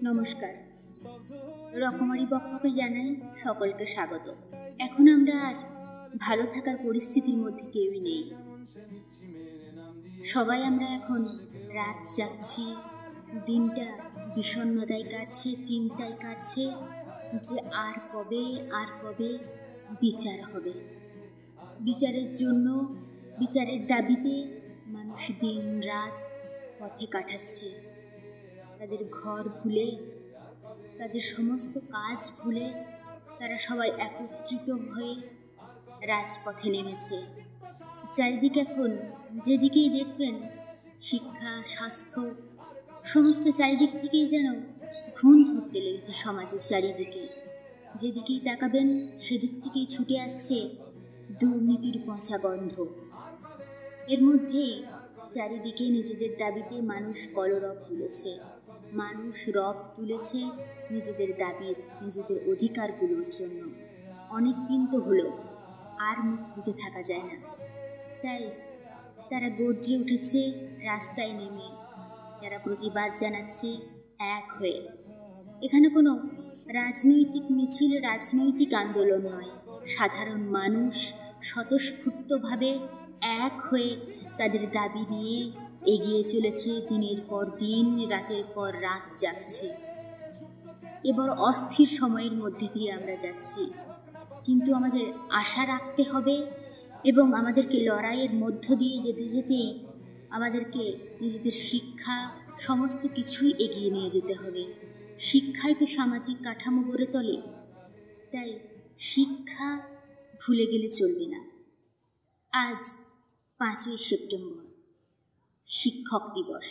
নমস্কার, রকমারি বকবকে জানাই সকলকে স্বাগত। এখন আমরা আর ভালো থাকার পরিস্থিতির মধ্যে কেউই নেই। সবাই আমরা এখন রাত জাগছি, দিনটা বিষণ্ণতায় কাটছে, চিন্তায় কাটছে যে আর কবে বিচার হবে। বিচারের জন্য, বিচারের দাবিতে মানুষ দিন রাত পথে কাটাচ্ছে। তাদের ঘর ভুলে, তাদের সমস্ত কাজ ভুলে তারা সবাই একত্রিত হয়ে রাজপথে নেমেছে। চারিদিকে এখন যেদিকেই দেখবেন শিক্ষা, স্বাস্থ্য, সমস্ত চারিদিক থেকেই যেন ঘুণ ধরতে লেগেছে সমাজের চারিদিকে। যেদিকেই তাকাবেন সেদিক থেকেই ছুটে আসছে দুর্নীতির পচা গন্ধ। এর মধ্যেই চারিদিকে নিজেদের দাবিতে মানুষ কলরব তুলেছে, মানুষ রব তুলেছে নিজেদের দাবির, নিজেদের অধিকারগুলোর জন্য। অনেক দিন তো হলো, আর মুখ বুজে থাকা যায় না। তাই তারা গর্জে উঠেছে রাস্তায় নেমে, যারা প্রতিবাদ জানাচ্ছে এক হয়ে। এখানে কোনো রাজনৈতিক মিছিল, রাজনৈতিক আন্দোলন নয়। সাধারণ মানুষ স্বতঃস্ফূর্তভাবে এক হয়ে তাদের দাবি নিয়ে এগিয়ে চলেছে, দিনের পর দিন, রাতের পর রাত জাগছে। এবার অস্থির সময়ের মধ্যে দিয়ে আমরা যাচ্ছি, কিন্তু আমাদের আশা রাখতে হবে এবং আমাদেরকে লড়াইয়ের মধ্য দিয়ে যেতে যেতেই আমাদেরকে নিজেদের শিক্ষা, সমস্ত কিছুই এগিয়ে নিয়ে যেতে হবে। শিক্ষাই তো সামাজিক কাঠামো গড়ে তোলে, তাই শিক্ষা ভুলে গেলে চলবে না। আজ 5ই সেপ্টেম্বর, শিক্ষক দিবস।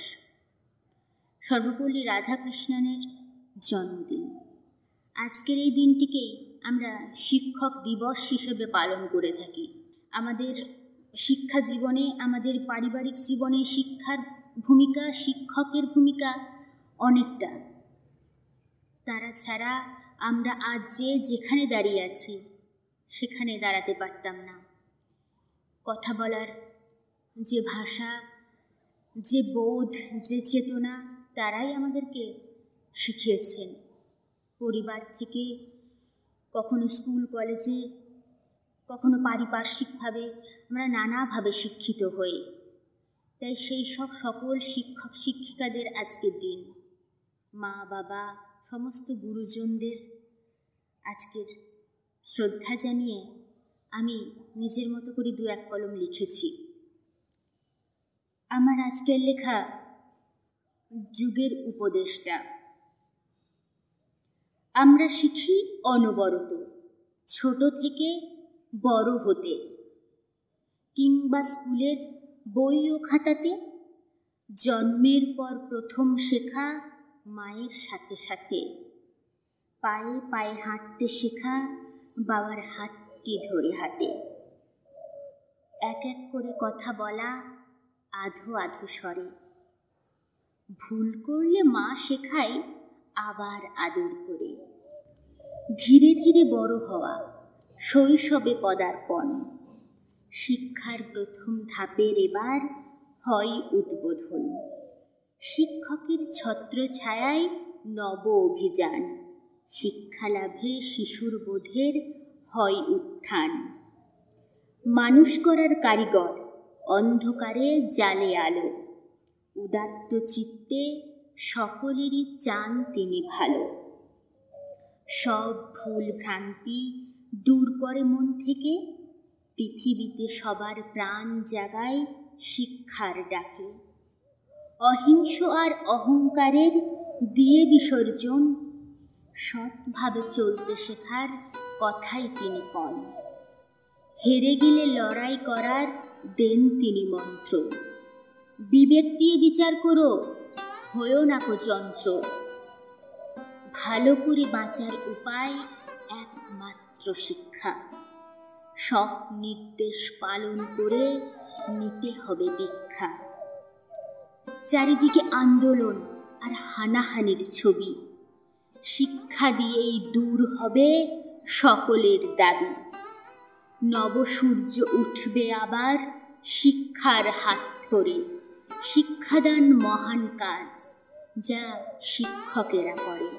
সর্বপল্লী রাধাকৃষ্ণনের জন্মদিন। আজকের এই দিনটিকেই আমরা শিক্ষক দিবস হিসেবে পালন করে থাকি। আমাদের শিক্ষা জীবনে, আমাদের পারিবারিক জীবনে শিক্ষার ভূমিকা, শিক্ষকের ভূমিকা অনেকটা। তারা ছাড়া আমরা আজ যেখানে দাঁড়িয়ে আছি সেখানে দাঁড়াতে পারতাম না। কথা বলার যে ভাষা, যে বোধ, যে চেতনা, তারাই আমাদেরকে শিখিয়েছেন। পরিবার থেকে, কখনো স্কুল কলেজে, কখনো পারিপার্শ্বিকভাবে আমরা নানাভাবে শিক্ষিত হই। তাই সেই সব সকল শিক্ষক শিক্ষিকাদের আজকের দিন, মা বাবা, সমস্ত গুরুজনদের আজকের শ্রদ্ধা জানিয়ে আমি নিজের মতো করে 2-1 কলম লিখেছি। আমার আজকের লেখা যুগের উপদেষ্টা। আমরা শিখি অনবরত, ছোট থেকে বড় হতে, কিংবা স্কুলের বই ও খাতাতে। জন্মের পর প্রথম শেখা মায়ের সাথে সাথে, পায়ে পায়ে হাঁটতে শেখা বাবার হাতটি ধরে হাঁটে। এক এক করে কথা বলা আধো আধো স্বরে, ভুল করলে মা শেখায় আবার আদর করে। ধীরে ধীরে বড় হওয়া, শৈশবে পদার্পণ, শিক্ষার প্রথম ধাপের এবার হয় উদ্বোধন। শিক্ষকের ছত্র ছায়ায় নব অভিযান, শিক্ষা লাভে শিশুর বোধের হয় উত্থান। মানুষ করার কারিগর, অন্ধকারে জালে আলো, উদাত্ত চিত্তে সকলেরই চান তিনি ভালো। সব ভুল ভ্রান্তি দূর করে মন থেকে, পৃথিবীতে সবার প্রাণ জাগায় শিক্ষার ডাকে। অহিংস আর অহংকারের দিয়ে বিসর্জন, সৎভাবে চলতে শেখার কথাই তিনি কন। হেরে গেলে লড়াই করার দেন তিনি মন্ত্র, বিবেক দিয়ে বিচার করো, হয়েও না কো যন্ত্র। ভালো করে বাঁচার উপায় একমাত্র শিক্ষা, সব নির্দেশ পালন করে নিতে হবে দীক্ষা। চারিদিকে আন্দোলন আর হানাহানির ছবি, শিক্ষা দিয়েই দূর হবে সকলের দাবি। নবসূর্য উঠবে আবার শিক্ষার হাত ধরে, শিক্ষাদান মহান কাজ, যা শিক্ষকেরা করে।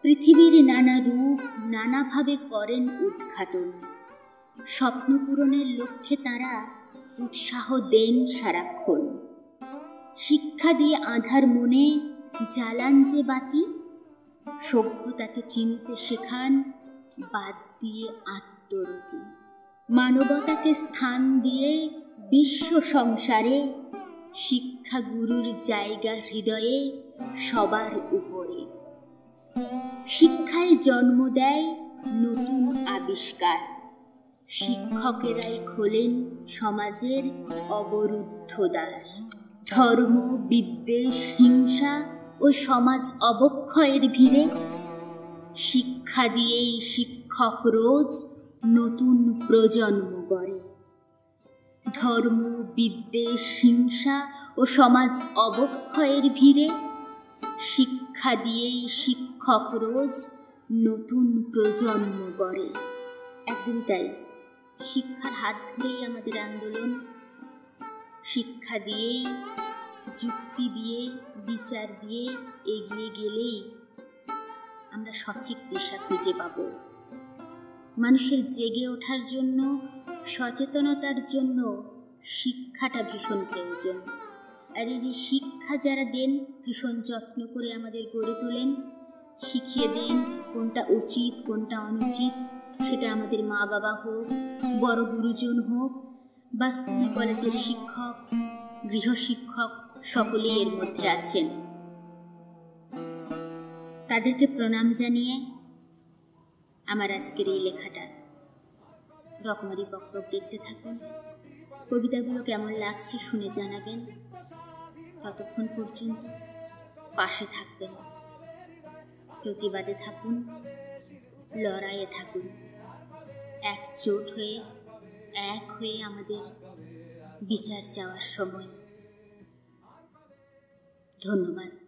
পৃথিবীর নানা রূপ নানাভাবে করেন উদ্ঘাটন। স্বপ্ন পূরণের লক্ষ্যে তারা উৎসাহ দেন সারাক্ষণ। শিক্ষা দিয়ে আঁধার মনে জ্বালান যে বাতি, সভ্যতাকে চিনতে শেখান বাদ দিয়ে আত্মরতি। মানবতাকে স্থান দিয়ে বিশ্ব সংসারে শিক্ষা গুরুর জায়গা হৃদয়ে সবার উপরে। শিক্ষায় জন্ম দেয় নতুন আবিষ্কার, শিক্ষকেরাই খোলেন সমাজের অবরুদ্ধ দ্বার। ধর্ম, বিদ্বেষ, হিংসা ও সমাজ অবক্ষয়ের ভিড়ে শিক্ষা দিয়েই শিক্ষক রোজ নতুন প্রজন্ম গড়ে। ধর্ম, বিদ্বেষ, হিংসা ও সমাজ অবক্ষয়ের ভিড়ে শিক্ষা দিয়েই শিক্ষক রোজ নতুন প্রজন্ম গড়ে। একদমই তাই, শিক্ষার হাত ধরেই আমাদের আন্দোলন। শিক্ষা দিয়েই, যুক্তি দিয়ে, বিচার দিয়ে এগিয়ে গেলেই আমরা সঠিক দিশা খুঁজে পাব। মানুষের জেগে ওঠার জন্য, সচেতনতার জন্য শিক্ষাটা ভীষণ প্রয়োজন। আর এই যে শিক্ষা যারা দেন, ভীষণ যত্ন করে আমাদের গড়ে তোলেন, শিখিয়ে দেন কোনটা উচিত কোনটা অনুচিত। সেটা আমাদের মা বাবা হোক, বড় গুরুজন হোক, বা স্কুল কলেজের শিক্ষক, গৃহশিক্ষক, সকলেই এর মধ্যে আছেন। তাদেরকে প্রণাম জানিয়ে আমার আজকের এই লেখাটা রকমারি বকবক দেখতে থাকুন। কবিতাগুলো কেমন লাগছে শুনে জানাবেন। ততক্ষণ পর্যন্ত পাশে থাকবেন, প্রতিবাদে থাকুন, লড়াইয়ে থাকুন। একজোট হয়ে, এক হয়ে আমাদের বিচার চাওয়ার সময়। ধন্যবাদ।